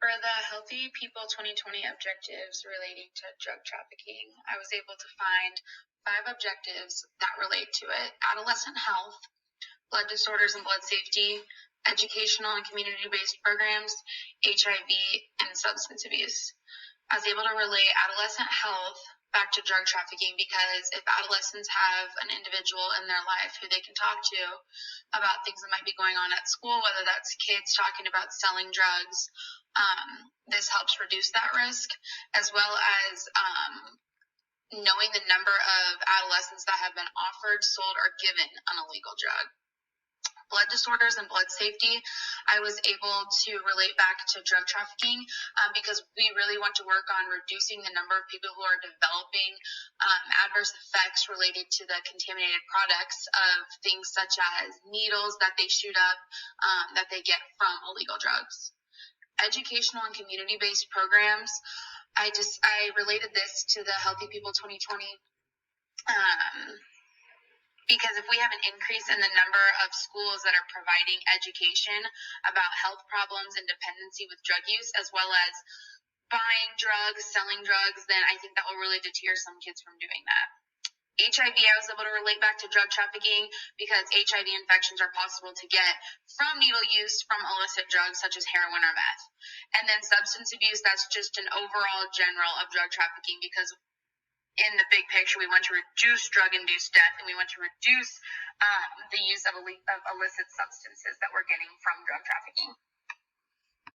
For the Healthy People 2020 objectives relating to drug trafficking, I was able to find 5 objectives that relate to it: adolescent health, blood disorders and blood safety, educational and community-based programs, HIV, and substance abuse. I was able to relate adolescent health back to drug trafficking because if adolescents have an individual in their life who they can talk to about things that might be going on at school, whether that's kids talking about selling drugs, this helps reduce that risk, as well as knowing the number of adolescents that have been offered, sold, or given an illegal drug. Blood disorders and blood safety, I was able to relate back to drug trafficking because we really want to work on reducing the number of people who are developing adverse effects related to the contaminated products of things such as needles that they shoot up that they get from illegal drugs. Educational and community-based programs, I related this to the Healthy People 2020 because if we have an increase in the number of schools that are providing education about health problems and dependency with drug use, as well as buying drugs, selling drugs, then I think that will really deter some kids from doing that. HIV, I was able to relate back to drug trafficking because HIV infections are possible to get from needle use from illicit drugs such as heroin or meth. And then substance abuse, that's just an overall general of drug trafficking because in the big picture, we want to reduce drug-induced death and we want to reduce the use of illicit substances that we're getting from drug trafficking.